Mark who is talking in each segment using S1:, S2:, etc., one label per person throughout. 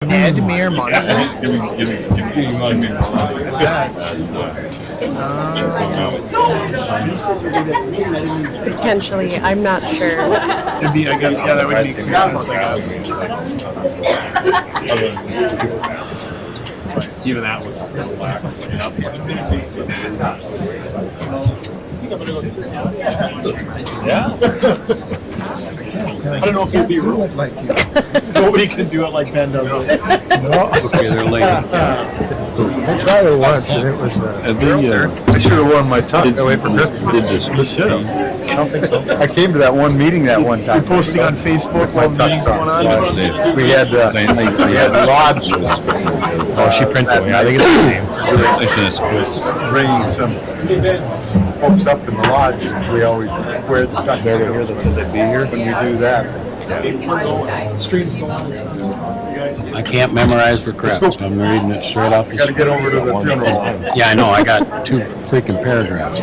S1: Admir Munson.
S2: Potentially, I'm not sure.
S1: It'd be, I guess, yeah, that would make some sense, I guess. Even that was yeah. I don't know if you'd be ruled like you. Nobody can do it like Ben does it.
S3: No. Okay, they're late.
S4: I tried it once, and it was.
S3: I should have worn my tux. Wait for Christmas. I came to that one meeting that one time.
S1: You're posting on Facebook while the meeting's going on.
S3: We had lodge.
S4: Oh, she printed it. I think it's the same.
S3: Bringing some folks up in the lodge. We always wear the tux.
S4: They're here that said they'd be here.
S3: When we do that.
S1: Streams going on.
S4: I can't memorize for crap, so I'm reading it straight off the
S3: Got to get over to the funeral.
S4: Yeah, I know. I got 2 freaking paragraphs.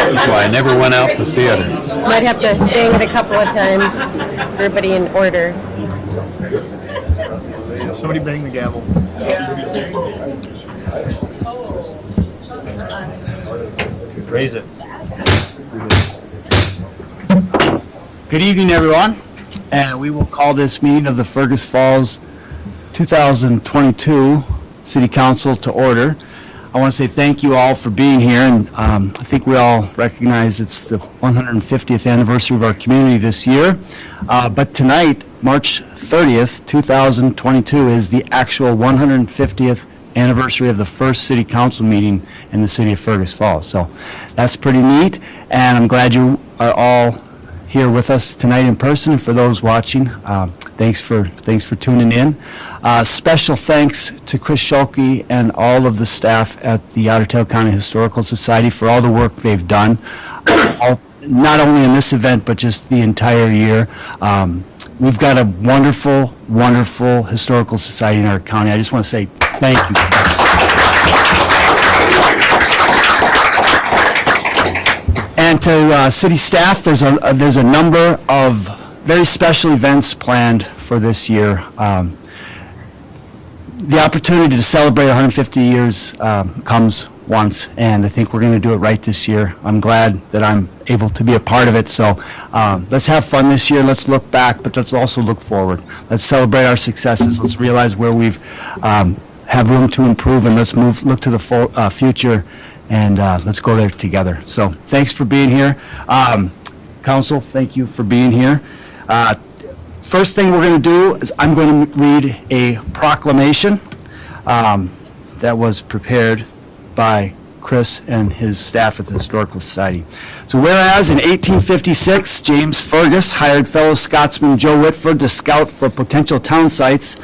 S4: That's why I never went out the theater.
S2: Might have to sing it a couple of times. Everybody in order.
S1: Somebody bang the gavel.
S4: Raise it. Good evening, everyone. And we will call this meeting of the Fergus Falls 2022 City Council to order. I want to say thank you all for being here, and I think we all recognize it's the 150th anniversary of our community this year. But tonight, March 30th, 2022, is the actual 150th anniversary of the first City Council meeting in the city of Fergus Falls. So that's pretty neat, and I'm glad you are all here with us tonight in person. And for those watching, thanks for tuning in. Special thanks to Chris Schulke and all of the staff at the Otter Tail County Historical Society for all the work they've done, not only in this event, but just the entire year. We've got a wonderful, wonderful historical society in our county. I just want to say thank you. And to city staff, there's a number of very special events planned for this year. The opportunity to celebrate 150 years comes once, and I think we're going to do it right this year. I'm glad that I'm able to be a part of it. So let's have fun this year. Let's look back, but let's also look forward. Let's celebrate our successes. Let's realize where we've have room to improve, and let's look to the future, and let's go there together. So thanks for being here. Council, thank you for being here. First thing we're going to do is I'm going to read a proclamation that was prepared by Chris and his staff at the Historical Society. So whereas in 1856, James Fergus hired fellow Scotsman Joe Whitford to scout for potential town sites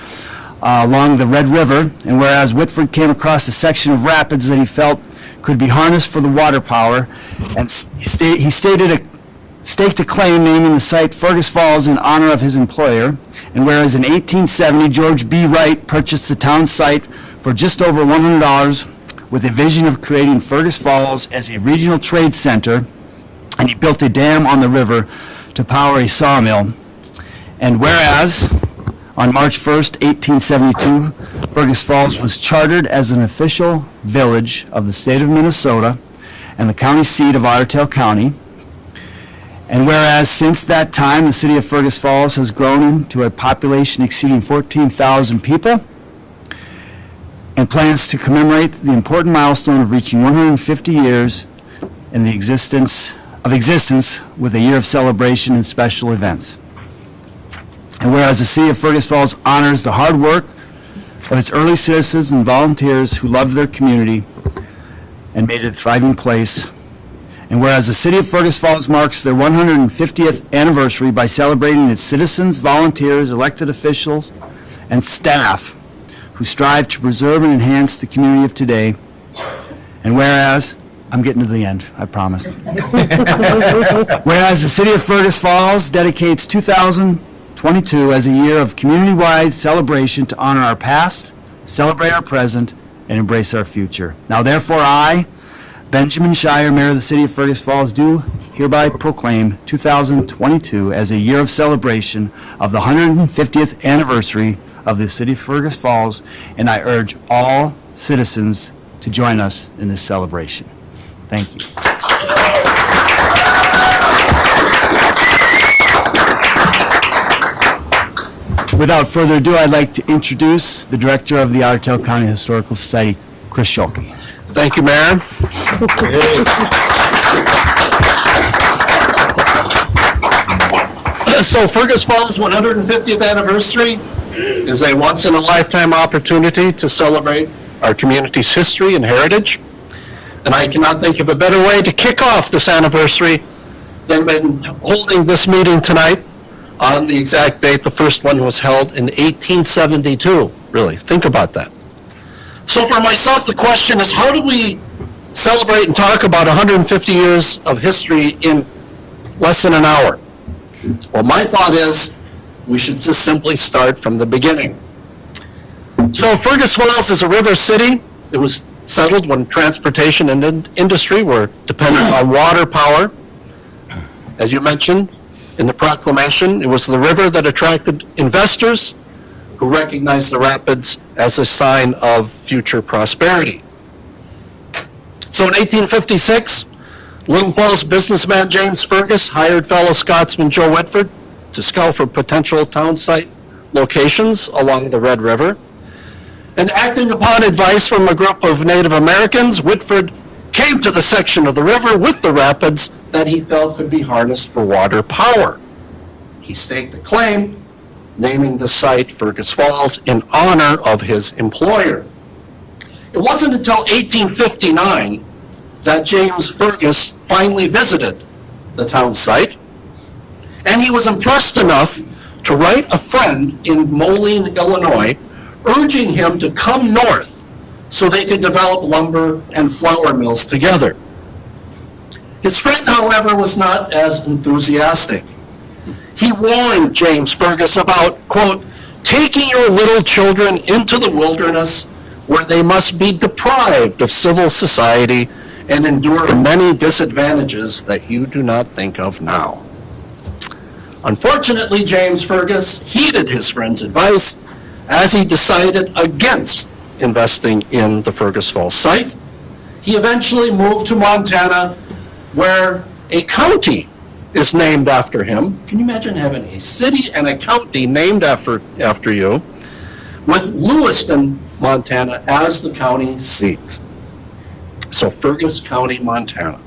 S4: along the Red River, and whereas Whitford came across a section of rapids that he felt could be harnessed for the water power, and he staked a claim naming the site Fergus Falls in honor of his employer, and whereas in 1870, George B. Wright purchased the town site for just over $100 with a vision of creating Fergus Falls as a regional trade center, and he built a dam on the river to power a sawmill. And whereas on March 1st, 1872, Fergus Falls was chartered as an official village of the state of Minnesota and the county seat of Otter Tail County. And whereas since that time, the city of Fergus Falls has grown into a population exceeding 14,000 people, and plans to commemorate the important milestone of reaching 150 years in the existence with a year of celebration and special events. And whereas the city of Fergus Falls honors the hard work of its early citizens and volunteers who loved their community and made it a thriving place. And whereas the city of Fergus Falls marks their 150th anniversary by celebrating its citizens, volunteers, elected officials, and staff who strive to preserve and enhance the community of today. And whereas, I'm getting to the end, I promise. Whereas the city of Fergus Falls dedicates 2022 as a year of community-wide celebration to honor our past, celebrate our present, and embrace our future. Now therefore I, Benjamin Shire, Mayor of the City of Fergus Falls, do hereby proclaim 2022 as a year of celebration of the 150th anniversary of the City of Fergus Falls, and I urge all citizens to join us in this celebration. Thank you. Without further ado, I'd like to introduce the Director of the Ottertail County Historical Society, Chris Schulke.
S5: Thank you, Mayor. So Fergus Falls' 150th anniversary is a once-in-a-lifetime opportunity to celebrate our community's history and heritage. And I cannot think of a better way to kick off this anniversary than holding this meeting tonight on the exact date. The first one was held in 1872. Really, think about that. So for myself, the question is, how do we celebrate and talk about 150 years of history in less than an hour? Well, my thought is we should just simply start from the beginning. So Fergus Falls is a river city. It was settled when transportation and industry were dependent on water power. As you mentioned in the proclamation, it was the river that attracted investors who recognized the rapids as a sign of future prosperity. So in 1856, Little Falls businessman James Fergus hired fellow Scotsman Joe Whitford to scout for potential town site locations along the Red River. And acting upon advice from a group of Native Americans, Whitford came to the section of the river with the rapids that he felt could be harnessed for water power. He staked a claim, naming the site Fergus Falls in honor of his employer. It wasn't until 1859 that James Fergus finally visited the town site, and he was impressed enough to write a friend in Moline, Illinois, urging him to come north so they could develop lumber and flour mills together. His friend, however, was not as enthusiastic. He warned James Fergus about, quote, taking your little children into the wilderness where they must be deprived of civil society and endure many disadvantages that you do not think of now. Unfortunately, James Fergus heeded his friend's advice as he decided against investing in the Fergus Falls site. He eventually moved to Montana, where a county is named after him. Can you imagine having a city and a county named after you, with Lewiston, Montana, as the county seat? So Fergus County, Montana.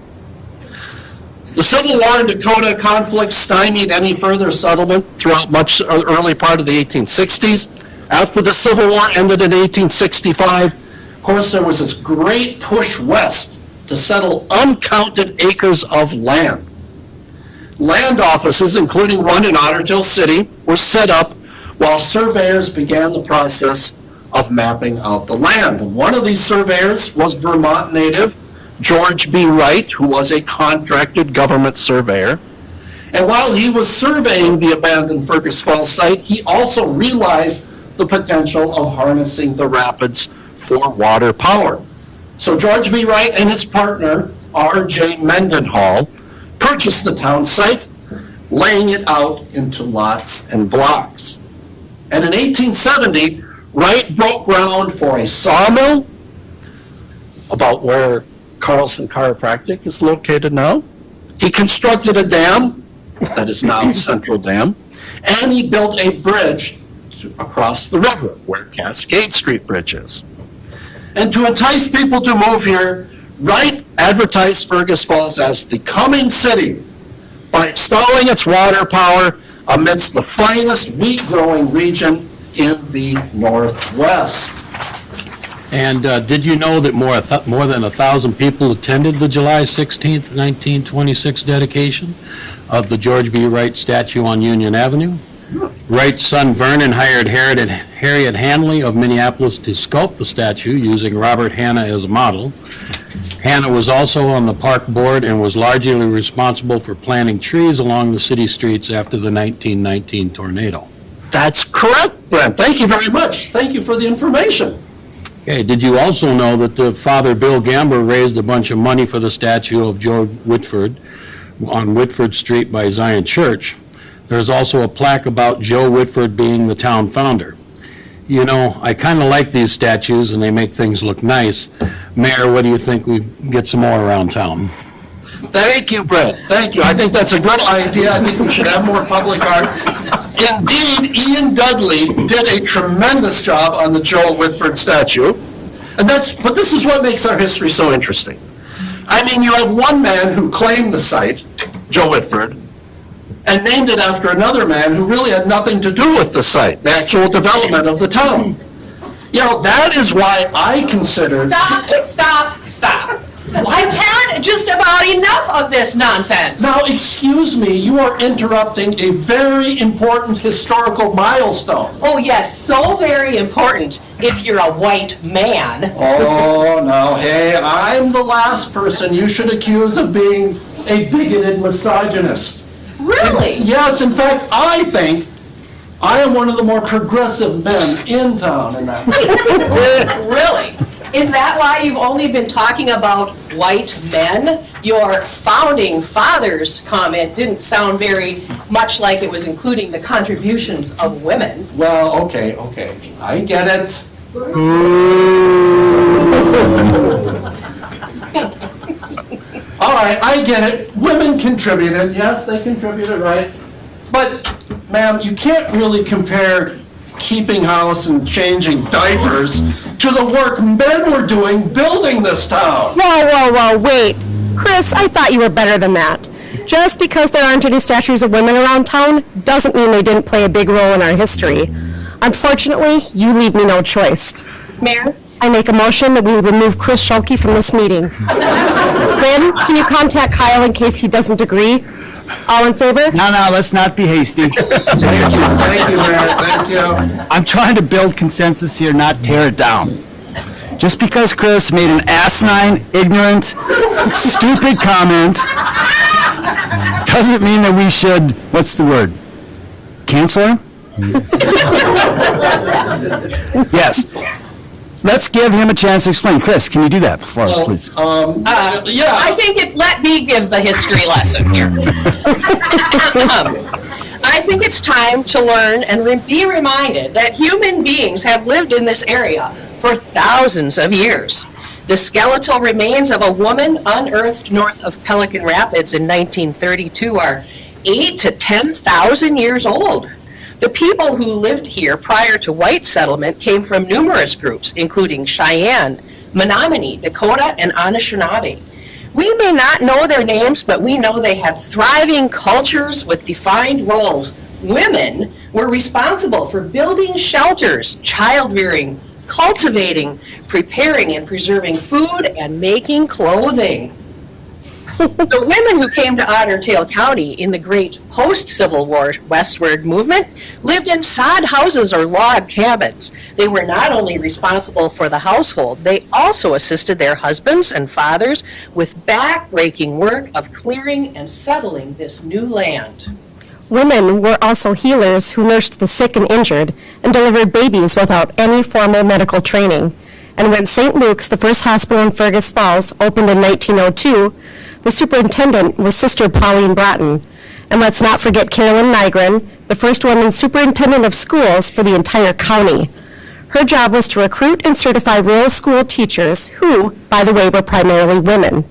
S5: The Civil War in Dakota conflict stymied any further settlement throughout much early part of the 1860s. After the Civil War ended in 1865, of course, there was this great push west to settle uncounted acres of land. Land offices, including one in Ottertail City, were set up while surveyors began the process of mapping out the land. And one of these surveyors was Vermont native George B. Wright, who was a contracted government surveyor. And while he was surveying the abandoned Fergus Falls site, he also realized the potential of harnessing the rapids for water power. So George B. Wright and his partner, R.J. Mendenhall, purchased the town site, laying it out into lots and blocks. And in 1870, Wright broke ground for a sawmill about where Carlson Chiropractic is located now. He constructed a dam that is now Central Dam, and he built a bridge across the river where Cascade Street Bridge is. And to entice people to move here, Wright advertised Fergus Falls as the coming city by installing its water power amidst the finest wheat-growing region in the Northwest.
S6: And did you know that more than 1,000 people attended the July 16th, 1926 dedication of the George B. Wright statue on Union Avenue? Wright's son Vernon hired Harriet Hanley of Minneapolis to sculpt the statue using Robert Hanna as a model. Hanna was also on the park board and was largely responsible for planting trees along the city streets after the 1919 tornado.
S5: That's correct, Brent. Thank you very much. Thank you for the information.
S6: Okay, did you also know that the Father Bill Gamber raised a bunch of money for the statue of George Whitford on Whitford Street by Zion Church? There's also a plaque about Joe Whitford being the town founder. You know, I kind of like these statues, and they make things look nice. Mayor, what do you think we get some more around town?
S5: Thank you, Brett. Thank you. I think that's a good idea. I think we should have more public art. Indeed, Ian Dudley did a tremendous job on the Joel Whitford statue. But this is what makes our history so interesting. I mean, you have one man who claimed the site, Joe Whitford, and named it after another man who really had nothing to do with the site, the actual development of the town. You know, that is why I consider...
S7: Stop. I've had just about enough of this nonsense.
S5: Now, excuse me, you are interrupting a very important historical milestone.
S7: Oh, yes, so very important if you're a white man.
S5: Oh, no, hey, I'm the last person you should accuse of being a bigoted misogynist.
S7: Really?
S5: Yes, in fact, I think I am one of the more progressive men in town in that way.
S7: Really? Is that why you've only been talking about white men? Your founding fathers comment didn't sound very much like it was including the contributions of women.
S5: Well, okay, I get it. All right, I get it. Women contributed. Yes, they contributed, right? But, ma'am, you can't really compare keeping house and changing diapers to the work men were doing building this town.
S2: Whoa, wait. Chris, I thought you were better than that. Just because there aren't any statues of women around town doesn't mean they didn't play a big role in our history. Unfortunately, you leave me no choice.
S7: Mayor?
S2: I make a motion that we remove Chris Schulke from this meeting. Lynn, can you contact Kyle in case he doesn't agree? All in favor?
S4: No, let's not be hasty.
S5: Thank you, Mayor, thank you.
S4: I'm trying to build consensus here, not tear it down. Just because Chris made an asinine, ignorant, stupid comment doesn't mean that we should, what's the word? Cancel him? Yes. Let's give him a chance to explain. Chris, can you do that for us, please?
S5: Yeah.
S7: I think let me give the history lesson here. I think it's time to learn and be reminded that human beings have lived in this area for thousands of years. The skeletal remains of a woman unearthed north of Pelican Rapids in 1932 are 8,000 to 10,000 years old. The people who lived here prior to white settlement came from numerous groups, including Cheyenne, Menominee, Dakota, and Anishinaabe. We may not know their names, but we know they had thriving cultures with defined roles. Women were responsible for building shelters, child-rearing, cultivating, preparing and preserving food, and making clothing. The women who came to Otter Tail County in the great post-Civil War westward movement lived in sod houses or log cabins. They were not only responsible for the household, they also assisted their husbands and fathers with back-breaking work of clearing and settling this new land.
S2: Women were also healers who nursed the sick and injured and delivered babies without any formal medical training. And when St. Luke's, the first hospital in Fergus Falls, opened in 1902, the superintendent was Sister Pauline Bratton. And let's not forget Carolyn Nygren, the first woman superintendent of schools for the entire county. Her job was to recruit and certify rural school teachers who, by the way, were primarily women.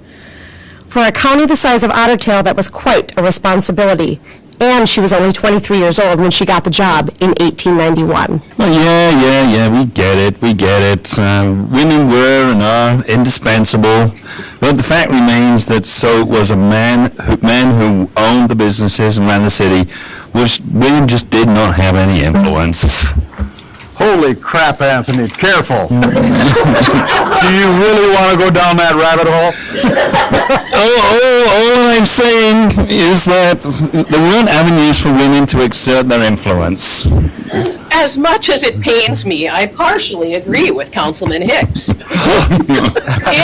S2: For a county the size of Otter Tail, that was quite a responsibility. And she was only 23 years old when she got the job in 1891.
S8: Well, yeah, we get it. Women were and are indispensable, but the fact remains that so it was men who owned the businesses and ran the city, which women just did not have any influence.
S3: Holy crap, Anthony, careful. Do you really want to go down that rabbit hole?
S8: All I'm saying is that there weren't avenues for women to exert their influence.
S7: As much as it pains me, I partially agree with Councilman Hicks.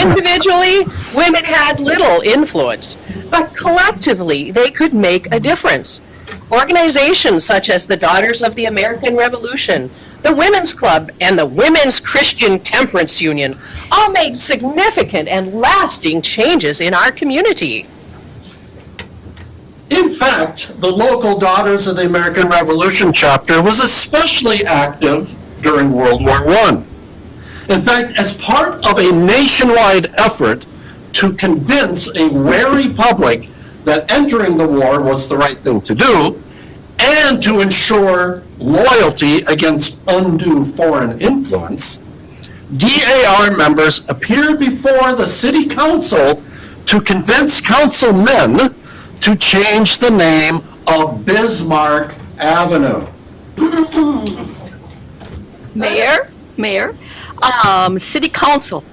S7: Individually, women had little influence, but collectively, they could make a difference. Organizations such as the Daughters of the American Revolution, the Women's Club, and the Women's Christian Temperance Union all made significant and lasting changes in our community.
S5: In fact, the local Daughters of the American Revolution chapter was especially active during World War I. In fact, as part of a nationwide effort to convince a wary public that entering the war was the right thing to do, and to ensure loyalty against undue foreign influence, DAR members appeared before the city council to convince councilmen to change the name of Bismarck Avenue.
S9: Mayor, City Council,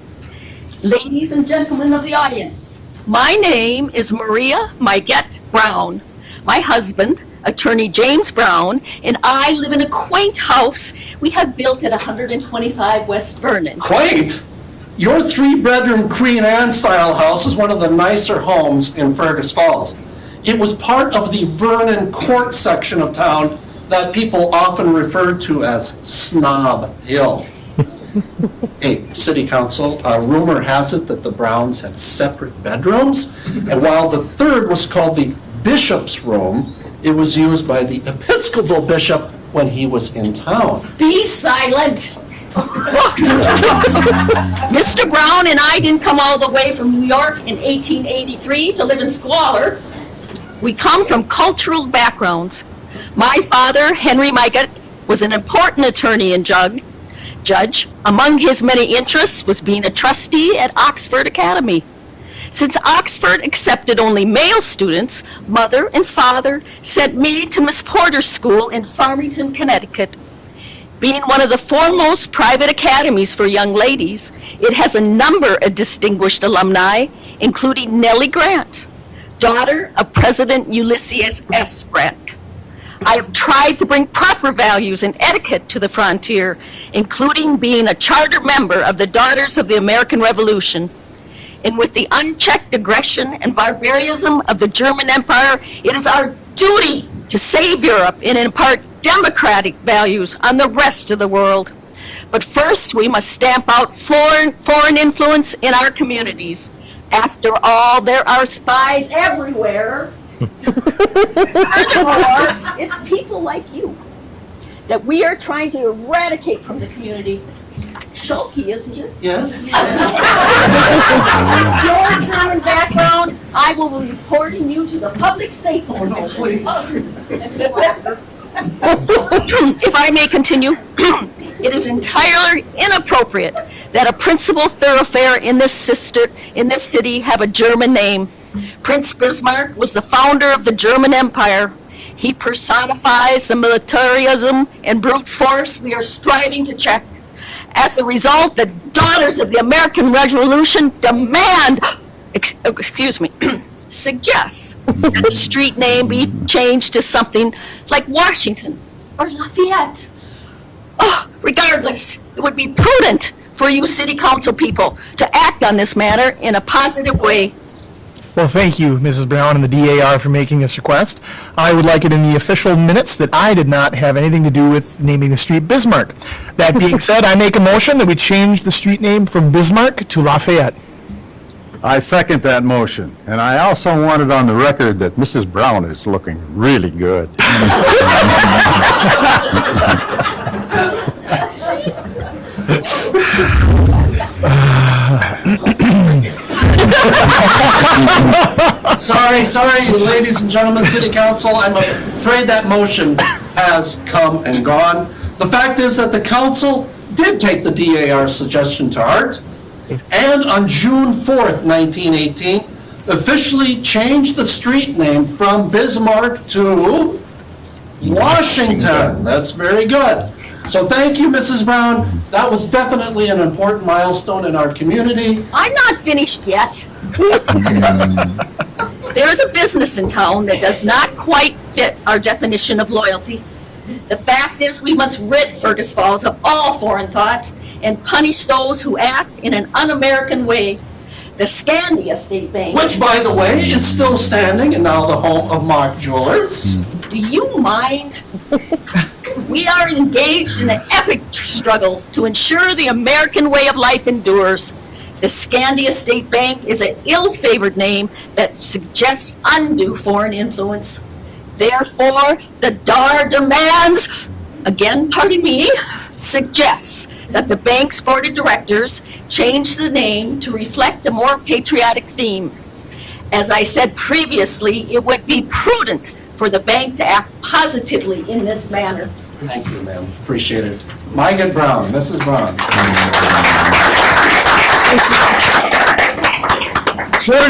S9: ladies and gentlemen of the audience, my name is Maria Mygette Brown. My husband, Attorney James Brown, and I live in a quaint house we have built at 125 West Vernon.
S5: Quaint! Your three-bedroom Queen Anne-style house is one of the nicer homes in Fergus Falls. It was part of the Vernon Court section of town that people often referred to as Snob Hill. Hey, City Council, rumor has it that the Browns had separate bedrooms, and while the third was called the Bishop's Room, it was used by the Episcopal Bishop when he was in town.
S9: Be silent! Mr. Brown and I didn't come all the way from New York in 1883 to live in squalor. We come from cultural backgrounds. My father, Henry Mygette, was an important attorney and judge. Among his many interests was being a trustee at Oxford Academy. Since Oxford accepted only male students, mother and father sent me to Miss Porter's School in Farmington, Connecticut. Being one of the foremost private academies for young ladies, it has a number of distinguished alumni, including Nellie Grant, daughter of President Ulysses S. Grant. I have tried to bring proper values and etiquette to the frontier, including being a charter member of the Daughters of the American Revolution. And with the unchecked aggression and barbarism of the German Empire, it is our duty to save Europe and impart democratic values on the rest of the world. But first, we must stamp out foreign influence in our communities. After all, there are spies everywhere. Furthermore, it's people like you that we are trying to eradicate from the community. Shoki, isn't it?
S5: Yes?
S9: Your German background, I will be reporting you to the Public Safety Commission.
S5: no, please.
S9: If I may continue, it is entirely inappropriate that a principal thoroughfare in this city have a German name. Prince Bismarck was the founder of the German Empire. He personifies the militarism and brute force we are striving to check. As a result, the Daughters of the American Revolution suggests that the street name be changed to something like Washington or Lafayette. Oh, regardless, it would be prudent for you city council people to act on this matter in a positive way.
S1: Well, thank you, Mrs. Brown and the DAR for making this request. I would like it in the official minutes that I did not have anything to do with naming the street Bismarck. That being said, I make a motion that we change the street name from Bismarck to Lafayette.
S3: I second that motion, and I also want it on the record that Mrs. Brown is looking really good.
S5: Sorry, ladies and gentlemen, City Council, I'm afraid that motion has come and gone. The fact is that the council did take the DAR suggestion to heart, and on June 4th, 1918, officially changed the street name from Bismarck to Washington. That's very good. So thank you, Mrs. Brown. That was definitely an important milestone in our community.
S9: I'm not finished yet. There is a business in town that does not quite fit our definition of loyalty. The fact is, we must rid Fergus Falls of all foreign thought and punish those who act in an un-American way. The Scandia State Bank.
S5: Which, by the way, is still standing and now the home of Mark Jewelers.
S9: Do you mind? We are engaged in an epic struggle to ensure the American way of life endures. The Scandia State Bank is an ill-favored name that suggests undue foreign influence. Therefore, the DAR demands, again, pardon me, suggests that the bank's board of directors change the name to reflect a more patriotic theme. As I said previously, it would be prudent for the bank to act positively in this manner.
S5: Thank you, ma'am. Appreciate it. Megan Brown, Mrs. Brown. Sure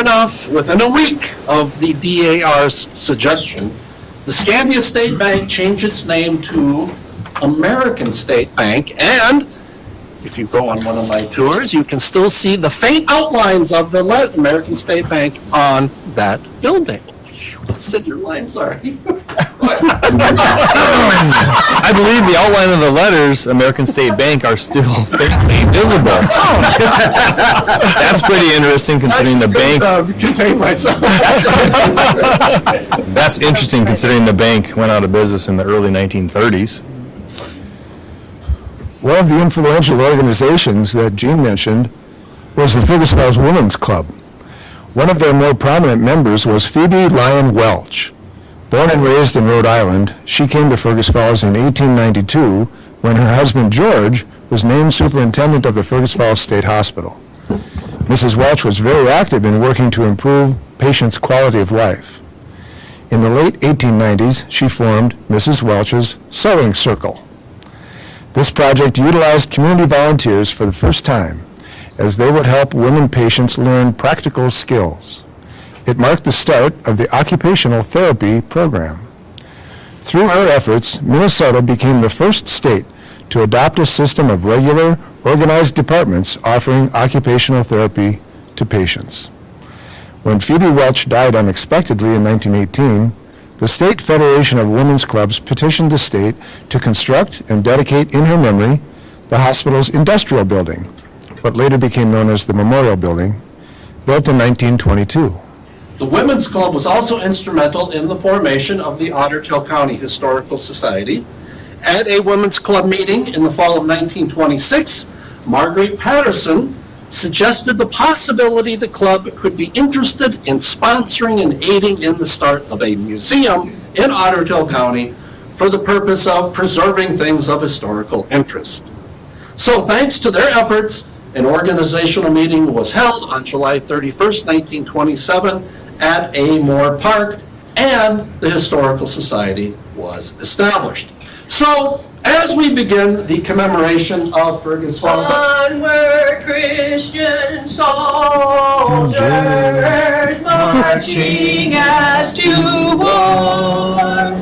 S5: enough, within a week of the DAR's suggestion, the Scandia State Bank changed its name to American State Bank, and if you go on one of my tours, you can still see the faint outlines of the American State Bank on that building. Sid, your line, sorry.
S8: I believe the outline of the letters, American State Bank, are still faintly visible. That's pretty interesting considering the bank.
S5: Contain myself.
S8: That's interesting considering the bank went out of business in the early 1930s.
S10: One of the influential organizations that Jean mentioned was the Fergus Falls Women's Club. One of their more prominent members was Phoebe Lyon Welch. Born and raised in Rhode Island, she came to Fergus Falls in 1892 when her husband George was named superintendent of the Fergus Falls State Hospital. Mrs. Welch was very active in working to improve patients' quality of life. In the late 1890s, she formed Mrs. Welch's Sewing Circle. This project utilized community volunteers for the first time, as they would help women patients learn practical skills. It marked the start of the occupational therapy program. Through her efforts, Minnesota became the first state to adopt a system of regular, organized departments offering occupational therapy to patients. When Phoebe Welch died unexpectedly in 1918, the State Federation of Women's Clubs petitioned the state to construct and dedicate in her memory the hospital's industrial building, what later became known as the Memorial Building, built in 1922.
S5: The Women's Club was also instrumental in the formation of the Otter Tail County Historical Society. At a Women's Club meeting in the fall of 1926, Marguerite Patterson suggested the possibility the club could be interested in sponsoring and aiding in the start of a museum in Otter Tail County for the purpose of preserving things of historical interest. So thanks to their efforts, an organizational meeting was held on July 31st, 1927 at Amore Park, and the Historical Society was established. So, as we begin the commemoration of Fergus Falls...
S7: Onward, Christian soldiers, marching as to war.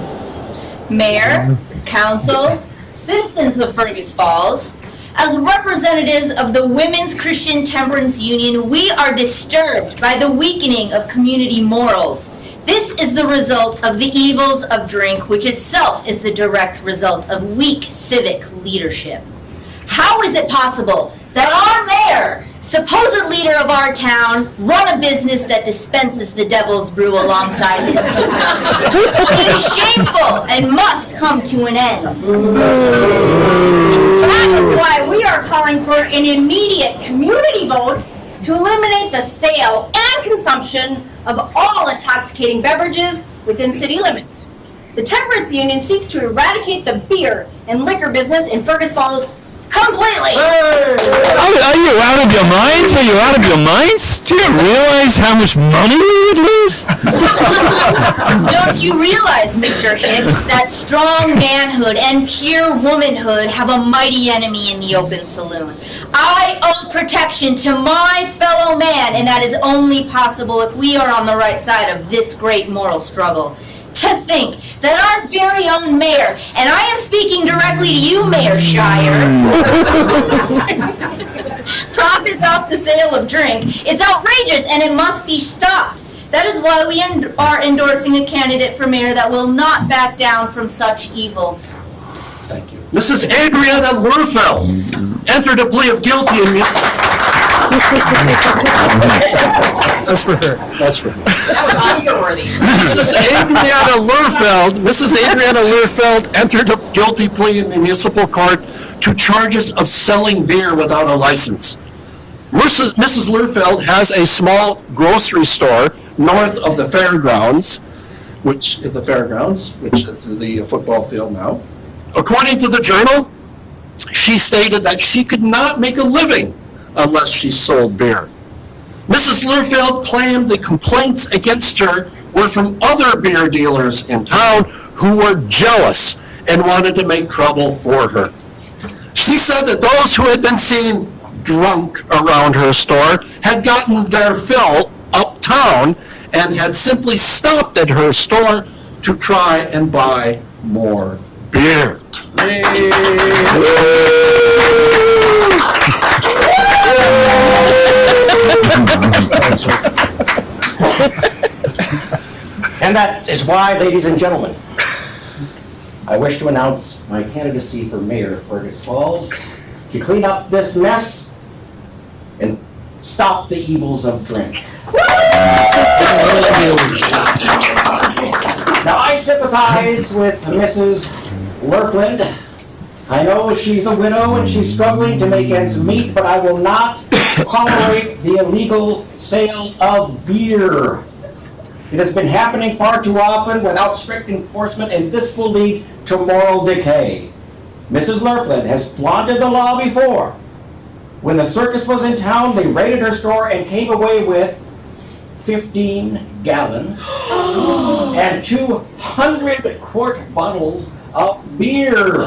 S11: Mayor, council, citizens of Fergus Falls, as representatives of the Women's Christian Temperance Union, we are disturbed by the weakening of community morals. This is the result of the evils of drink, which itself is the direct result of weak civic leadership. How is it possible that our mayor, supposed leader of our town, run a business that dispenses the devil's brew alongside his pizza? It is shameful and must come to an end. That is why we are calling for an immediate community vote to eliminate the sale and consumption of all intoxicating beverages within city limits. The Temperance Union seeks to eradicate the beer and liquor business in Fergus Falls completely.
S8: Are you out of your minds? Are you out of your minds? Do you realize how much money we would lose?
S11: Don't you realize, Mr. Hicks, that strong manhood and pure womanhood have a mighty enemy in the open saloon? I owe protection to my fellow man, and that is only possible if we are on the right side of this great moral struggle. To think that our very own mayor, and I am speaking directly to you, Mayor Shire, profits off the sale of drink. It's outrageous and it must be stopped. That is why we are endorsing a candidate for mayor that will not back down from such evil.
S5: Thank you. Mrs. Adriana Lurfeld entered a plea of guilty in...
S1: That's for her.
S5: That's for her.
S7: That was Oscar-worthy.
S5: Mrs. Adriana Learfeld entered a guilty plea in municipal court to charges of selling beer without a license. Mrs. Learfeld has a small grocery store north of the fairgrounds, which is the football field now. According to the Journal, she stated that she could not make a living unless she sold beer. Mrs. Learfeld claimed the complaints against her were from other beer dealers in town who were jealous and wanted to make trouble for her. She said that those who had been seen drunk around her store had gotten their fill uptown and had simply stopped at her store to try and buy more beer.
S12: And that is why, ladies and gentlemen, I wish to announce my candidacy for mayor of Fergus Falls to clean up this mess and stop the evils of drink. Now, I sympathize with Mrs. Learfeld. I know she's a widow and she's struggling to make ends meet, but I will not tolerate the illegal sale of beer. It has been happening far too often without strict enforcement, and this will lead to moral decay. Mrs. Learfeld has flaunted the law before. When the circus was in town, they raided her store and came away with 15-gallon and 200-quart bottles of beer.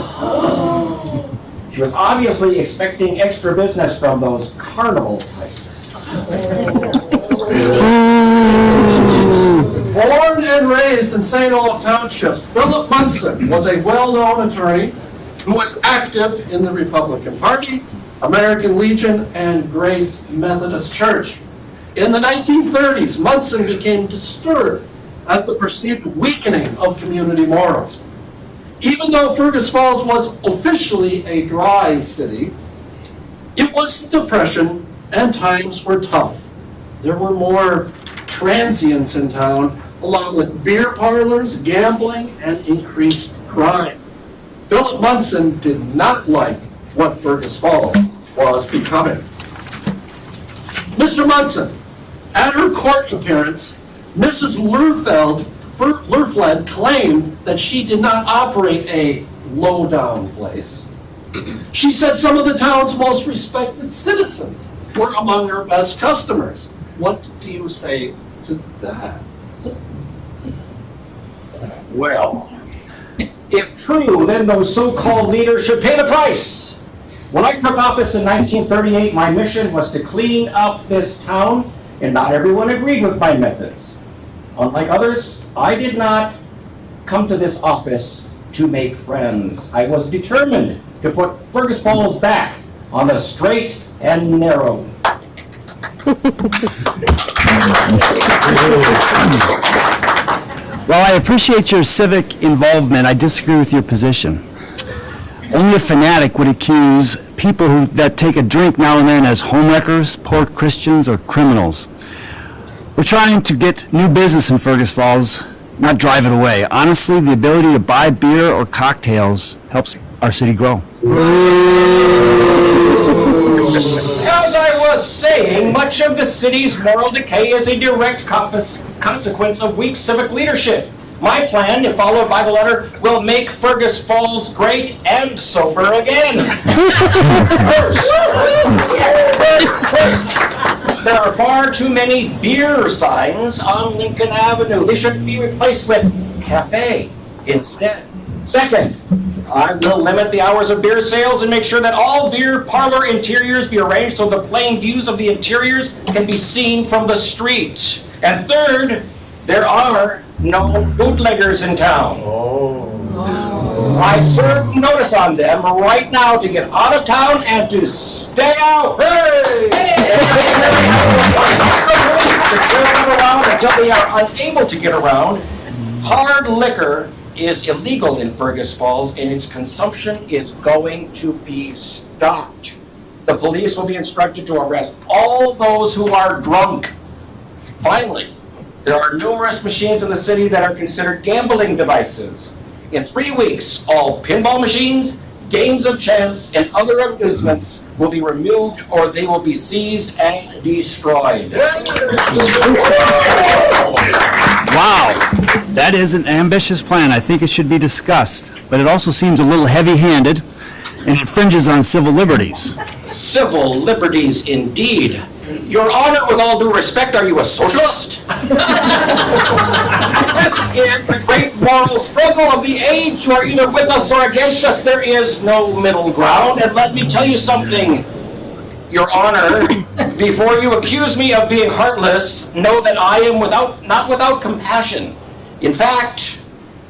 S12: She was obviously expecting extra business from those carnival types.
S5: Born and raised in St. Olaf Township, Philip Munson was a well-known attorney who was active in the Republican Party, American Legion, and Grace Methodist Church. In the 1930s, Munson became disturbed at the perceived weakening of community morals. Even though Fergus Falls was officially a dry city, it was the Depression and times were tough. There were more transients in town, along with beer parlors, gambling, and increased crime. Philip Munson did not like what Fergus Falls was becoming. Mr. Munson, at her court appearance, Mrs. Learfeld claimed that she did not operate a low-down place. She said some of the town's most respected citizens were among her best customers. What do you say to that?
S12: Well, if true, then those so-called leaders should pay the price. When I took office in 1938, my mission was to clean up this town, and not everyone agreed with my methods. Unlike others, I did not come to this office to make friends. I was determined to put Fergus Falls back on the straight and narrow.
S4: While I appreciate your civic involvement, I disagree with your position. Only a fanatic would accuse people that take a drink now and then as homewreckers, poor Christians, or criminals. We're trying to get new business in Fergus Falls, not drive it away. Honestly, the ability to buy beer or cocktails helps our city grow.
S12: As I was saying, much of the city's moral decay is a direct consequence of weak civic leadership. My plan, if followed by the letter, will make Fergus Falls great and sober again. First, there are far too many beer signs on Lincoln Avenue. They should be replaced with cafe instead. Second, I will limit the hours of beer sales and make sure that all beer parlor interiors be arranged so the plain views of the interiors can be seen from the street. And third, there are no bootleggers in town. I serve notice on them right now to get out of town and to stay out. Hey! To carry them around until they are unable to get around. Hard liquor is illegal in Fergus Falls, and its consumption is going to be stopped. The police will be instructed to arrest all those who are drunk. Finally, there are numerous machines in the city that are considered gambling devices. In 3 weeks, all pinball machines, games of chance, and other amusements will be removed or they will be seized and destroyed.
S4: Wow, that is an ambitious plan. I think it should be discussed, but it also seems a little heavy-handed and infringes on civil liberties.
S12: Civil liberties indeed. Your Honor, with all due respect, are you a socialist? This is the great moral struggle of the age. You are either with us or against us. There is no middle ground. And let me tell you something, Your Honor, before you accuse me of being heartless, know that I am not without compassion. In fact,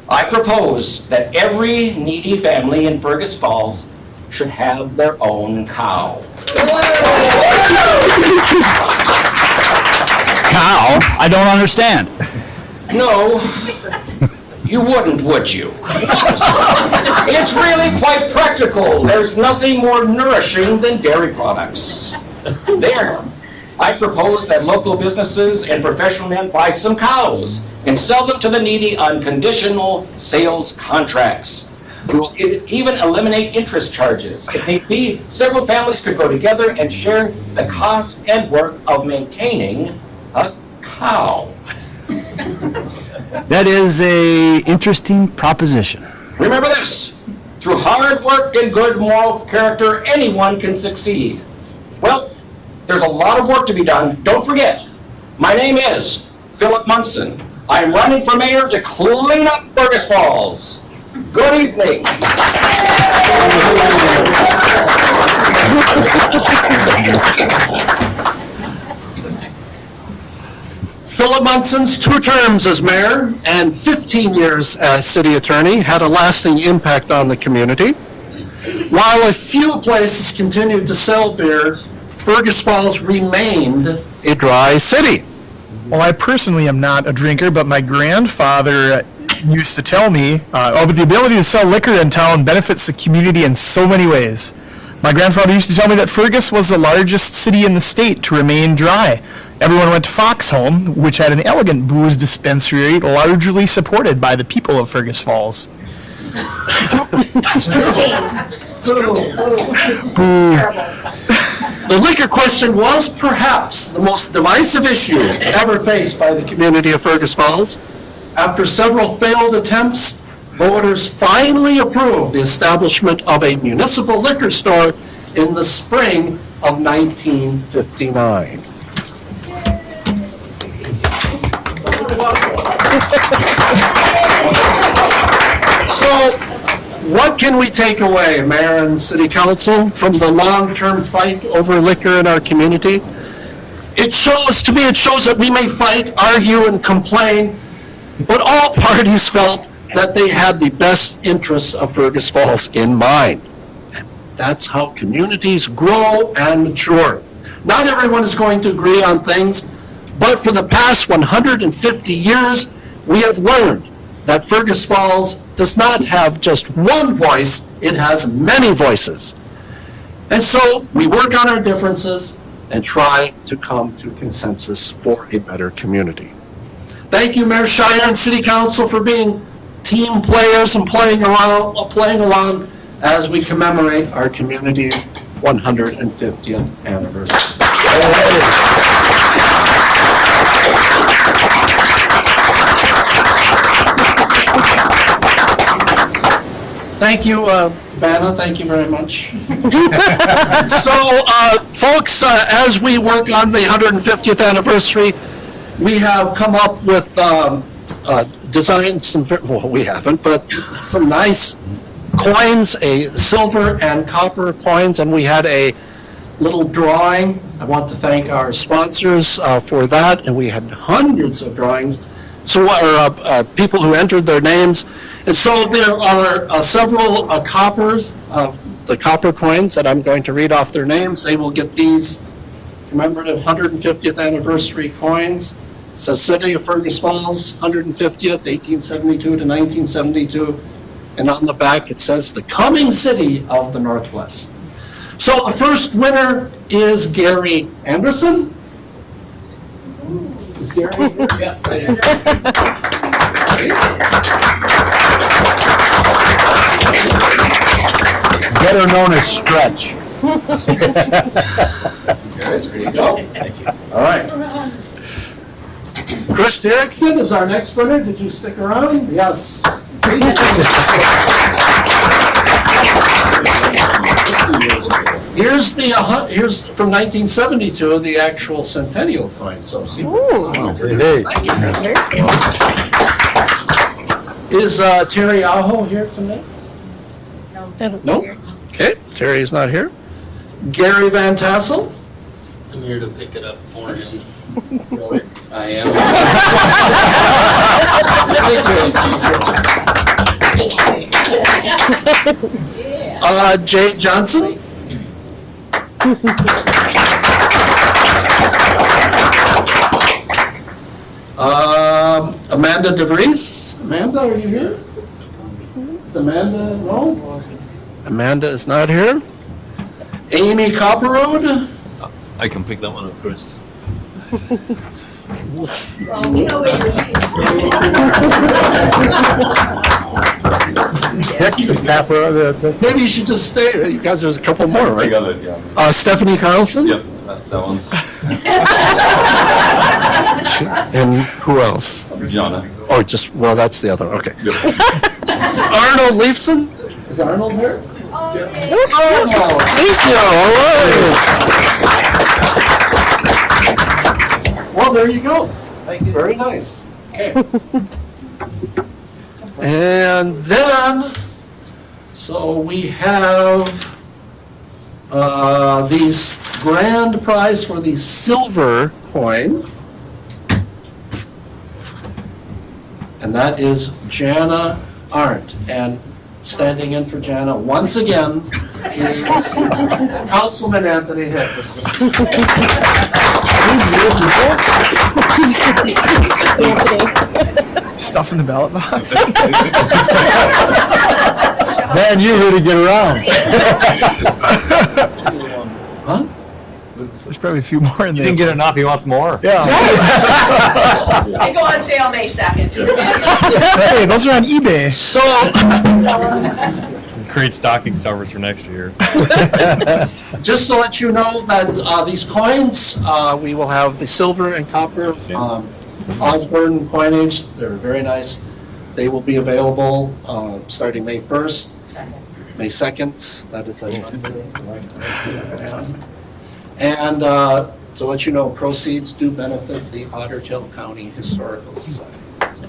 S12: I propose that every needy family in Fergus Falls should have their own cow.
S4: Cow? I don't understand.
S12: No, you wouldn't, would you? It's really quite practical. There's nothing more nourishing than dairy products. There, I propose that local businesses and professional men buy some cows and sell them to the needy on conditional sales contracts. We will even eliminate interest charges. If need be, several families could go together and share the cost and work of maintaining a cow.
S4: That is a interesting proposition.
S12: Remember this, through hard work and good moral character, anyone can succeed. Well, there's a lot of work to be done. Don't forget, my name is Philip Munson. I'm running for mayor to clean up Fergus Falls. Good evening.
S5: Philip Munson's 2 terms as mayor and 15 years as city attorney had a lasting impact on the community. While a few places continued to sell beer, Fergus Falls remained a dry city.
S1: Well, I personally am not a drinker, but my grandfather used to tell me, but the ability to sell liquor in town benefits the community in so many ways. My grandfather used to tell me that Fergus was the largest city in the state to remain dry. Everyone went to Foxholm, which had an elegant booze dispensary largely supported by the people of Fergus Falls.
S5: The liquor question was perhaps the most divisive issue ever faced by the community of Fergus Falls. After several failed attempts, voters finally approved the establishment of a municipal liquor store in the spring of 1959. So, what can we take away, Mayor and City Council, from the long-term fight over liquor in our community? It shows that we may fight, argue, and complain, but all parties felt that they had the best interests of Fergus Falls in mind. That's how communities grow and mature. Not everyone is going to agree on things, but for the past 150 years, we have learned that Fergus Falls does not have just one voice, it has many voices. And so we work on our differences and try to come to consensus for a better community. Thank you, Mayor Shire and City Council, for being team players and playing along as we commemorate our community's 150th anniversary. Thank you, Vanna, thank you very much. So, folks, as we work on the 150th anniversary, we have come up with designed some, well, we haven't, but some nice coins, silver and copper coins, and we had a little drawing. I want to thank our sponsors for that, and we had hundreds of drawings. So, people who entered their names. And so there are several coppers, the copper coins that I'm going to read off their names. They will get these commemorative 150th anniversary coins. It says City of Fergus Falls, 150th, 1872 to 1972. And on the back it says the coming city of the Northwest. So the first winner is Gary Anderson. Is Gary here? Yeah.
S3: Better known as Stretch.
S5: Guys, here you go. Thank you. All right. Chris Derrickson is our next winner. Did you stick around? Yes. Here's from 1972, the actual centennial coin. So see.
S3: Hey.
S5: Is Terry Aho here tonight? No. Okay, Terry's not here. Gary Van Tassel?
S6: I'm here to pick it up for him.
S5: Really?
S6: I am.
S5: Jay Johnson? Amanda DeVries? Amanda, are you here? Is Amanda, no? Amanda is not here. Amy Copperroad?
S8: I can pick that one up, Chris.
S5: Maybe you should just stay. You guys, there's a couple more, right? Stephanie Carlson?
S8: Yep, that one's
S5: And who else?
S8: Jana.
S5: Oh, just, well, that's the other, okay. Arnold Leifson? Is Arnold here? Arnold, thank you, all right. Well, there you go. Thank you. Very nice. Okay. And then, so we have the grand prize for the silver coin. And that is Jana Arndt. And standing in for Jana once again is Councilman Anthony Hickes.
S1: Stuff in the ballot box.
S3: Man, you really get around.
S5: Huh?
S1: There's probably a few more in
S3: You
S1: there.
S3: didn't get enough, he wants more.
S1: Yeah.
S7: They go on sale May 2nd.
S1: Hey, those are on eBay.
S5: So,
S3: Create stocking stuffers for next year.
S5: just to let you know that these coins, we will have the silver and copper Osborne coinage. They're very nice. They will be available starting May 1st. May 2nd. That is a Monday. And to let you know, proceeds do benefit the Otter Tail County Historical Society. So,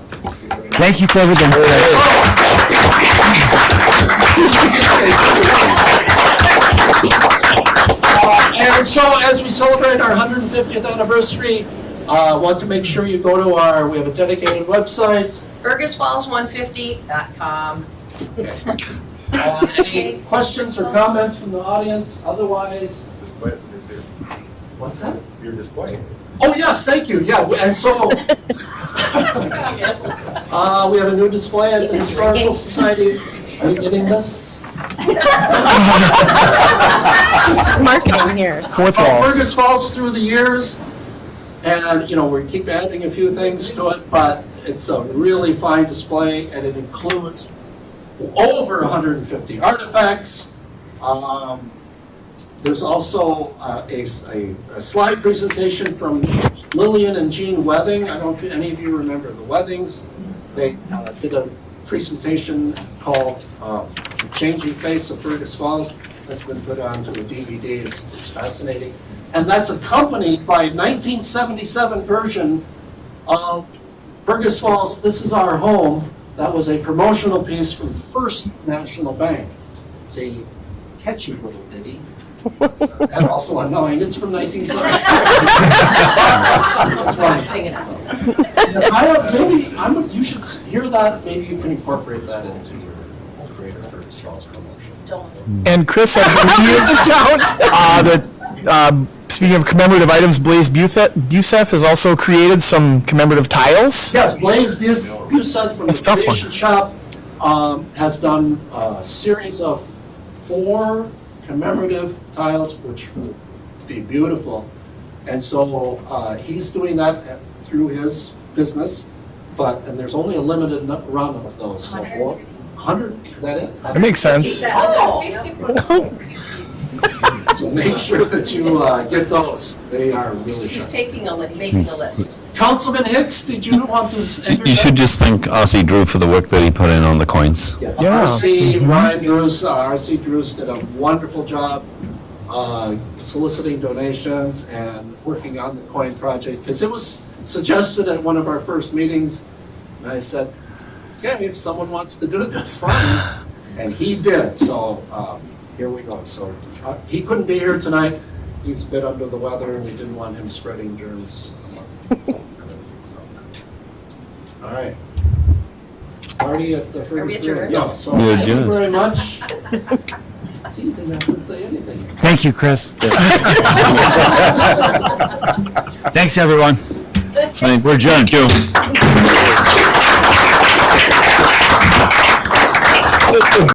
S4: Thank you for everything.
S5: And so as we celebrate our 150th anniversary, want to make sure you go to we have a dedicated website.
S7: FergusFalls150.com.
S5: Any questions or comments from the audience? Otherwise, what's that?
S3: Your display.
S5: Oh, yes, thank you. Yeah, and so we have a new display at the Historical Society. Are you getting this?
S2: It's marketing here.
S1: Fourth wall.
S5: Fergus Falls through the years, and, we keep adding a few things to it, but it's a really fine display, and it includes over 150 artifacts. There's also a slide presentation from Lillian and Jean Webbing. I don't know if any of you remember the Webbings. They did a presentation called Changing Fates of Fergus Falls. That's been put onto a DVD. It's fascinating. And that's accompanied by a 1977 version of Fergus Falls, This Is Our Home. That was a promotional piece from First National Bank. It's a catchy little ditty. And also annoying. It's from 1977. You should hear that. Maybe you can incorporate that into your greater Fergus Falls promotion.
S1: And Chris, I believe speaking of commemorative items, Blaise Buseth has also created some commemorative tiles.
S5: Yes, Blaise Buseth from
S1: That's
S5: the
S1: a tough
S5: Creation Shop has done a series of 4 commemorative tiles, which would be beautiful. And so he's doing that through his business, and there's only a limited run of those. So 100, is that it?
S1: That makes sense.
S5: So make sure that you get those. They are really
S7: He's
S5: sharp.
S7: making a list.
S5: Councilman Hicks, did you want to enter?
S8: You should just thank R.C. Drew for the work that he put in on the coins.
S5: Yes.
S1: Yeah.
S5: R.C. Ryan Drews, R.C. Drews did a wonderful job soliciting donations and working on the coin project, because it was suggested at one of our first meetings, and I said, okay, if someone wants to do this, fine. And he did, so here we go. So he couldn't be here tonight. He's a bit under the weather, and we didn't want him spreading germs. So, all right. Party at the
S7: Are we
S5: Fergus Brewery.
S7: adjourned?
S5: No, so
S8: We're
S5: thank you
S8: adjourned.
S5: very much. See, you didn't have to say anything.
S4: Thank you, Chris. Thanks, everyone.
S8: We're adjourned. Thank you.